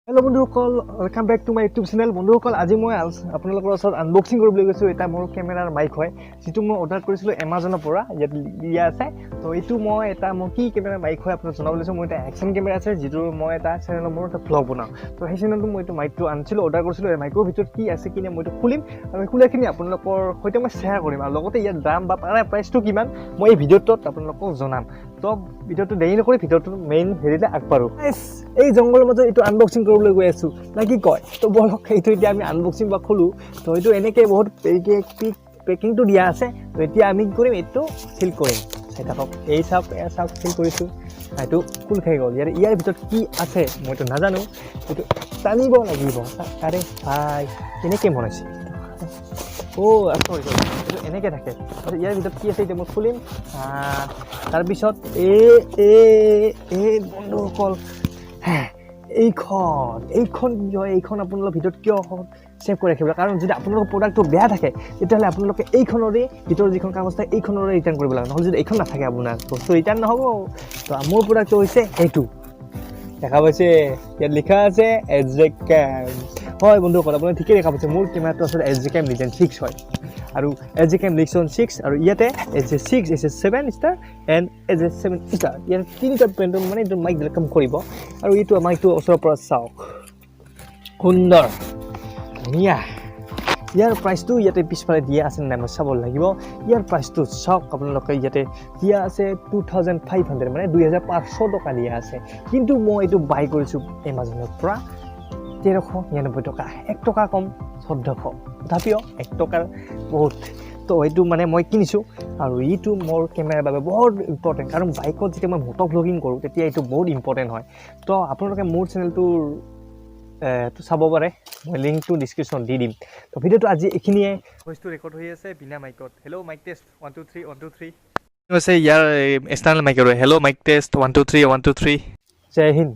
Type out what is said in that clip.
Hello বন্ধুসকল, welcome back to my YouTube channel. বন্ধুসকল আজি মই আপোনালোকৰ ওচৰত আনবক্সিং কৰিবলৈ গৈছো। এটা মোৰ কেমেৰাৰ মাইক হয় যেটো মই অৰ্ডাৰ কৰিছিলো Amazonৰ পৰা। ইয়াত দিয়া আছে। তো এইটো মই এটা কি কেমেৰাৰ মাইক হয় আপোনাক জনাবলৈ লৈছো। মই এটা Sjcam কেমেৰা আছে যেটো মই এটা চেনেলৰ মোৰ এটা ব্লগ বনাও। তো সেই চেনেলটো মই এইটো মাইকটো আনিছিলো, অৰ্ডাৰ কৰিছিলো। এই মাইকৰ ভিতৰত কি আছে কি নাই মই খুলিম আৰু খুলাখিনি আপোনালোকৰ সৈতে মই শেয়াৰ কৰিম আৰু লগতে ইয়াৰ দাম বা প্ৰাইচটো কিমান মই এই ভিডিঅ'টোত আপোনালোকক জনাম। তো ভিডিঅ'টো দেৰি নকৰি ভিডিঅ'টো মেইন হেৰিলে আগবাঢ়ো। এই জংগলৰ মাজত এইটো আনবক্সিং কৰিবলৈ গৈ আছো না কি কয়। তো বলক এইটো এতিয়া আমি আনবক্সিং বা খোলো। তো এইটো এনেকে বহুত পেকিংটো দিয়া আছে। তো এতিয়া আমি কি কৰিম, এইটো সিল কৰিম। চাই থাকক, এই চাওক সিল কৰিছো। এইটো খোল খাই গ'ল। ইয়াৰ ভিতৰত কি আছে মইতো নাজানো। এইটো টানিব লাগিব। আৰে ভাই কেনেকৈ বনাইছে সৰি এইটো এনেকৈ থাকে। ইয়াৰ ভিতৰত কি আছে এতিয়া মই খুলিম। তাৰপিছত বন্ধুসকল এইখন কি হয়, এইখন আপোনালোকৰ ভিতৰত কিয় ছেভ কৰি ৰাখিব, কাৰণ যদি আপোনালোকৰ প্ৰডাক্টটো বেয়া থাকে তেতিয়াহ'লে আপোনালোকে এইখনৰে ভিতৰত যিখন কাগজ থাকে এইখনৰে ৰিটাৰ্ণ কৰিব লাগে। নহ'লে যদি এইখন নাথাকে আপোনাৰ বস্তু ৰিটাৰ্ণ নহ'ব। তো মোৰ প্ৰডাক্টটো হৈছে এইটো, দেখা পাইছে ইয়াত লিখা আছে Sjcam। হয় বন্ধুসকল, আপুনি ঠিকেই দেখা পাইছে। মোৰ কেমেৰাটো আচলতে Sjcam Legion 6 হয় আৰু Sjcam Legion 6 আৰু ইয়াতে Sj6 Sj7 star and Sj7 star. ইয়াৰ তিনিটা ব্ৰেণ্ডৰ মানে এইটো মাইকবিলাক কাম কৰিব। আৰু এইটো মাইকটো ওচৰৰ পৰা চাওক, সুন্দৰ ধুনীয়া। ইয়াৰ প্ৰাইচটো ইয়াতে পিছফালে দিয়া আছে নাই মই চাব লাগিব। ইয়াৰ প্ৰাইচটো চাওক আপোনালোকে, ইয়াতে দিয়া আছে 2500 মানে 2500 টকা দিয়া আছে। কিন্তু মই এইটো বাই কৰিছোঁ এমাজনৰ পৰা 1399 টকা, 1 টকা কম 1400। তথাপিও 1 টকাৰ বহুত। তো এইটো মানে মই কিনিছোঁ আৰু এইটো মোৰ কেমেৰাৰ বাবে বহুত ইম্পৰ্টেণ্ট, কাৰণ বাইকত যেতিয়া মই মটো ভ্লগিং কৰোঁ তেতিয়া এইটো বহুত ইম্পৰ্টেণ্ট হয়। তো আপোনালোকে মোৰ চেনেলটোৰ চাব পাৰে, মই লিংকটো ডিছক্ৰিপশ্যন দি দিম। তো ভিডিঅ'টো আজি এইখিনিয়ে। ভইচটো ৰেকৰ্ড হৈ আছে বিনা মাইকত। হেল্ল' মাইক টেষ্ট 1 2 3 1 2 3 আছে ইয়াৰ এক্সটাৰ্নেল মাইক আৰু হেল্ল' মাইক টেষ্ট 1 2 3 1 2 3। জয় হিন্দ।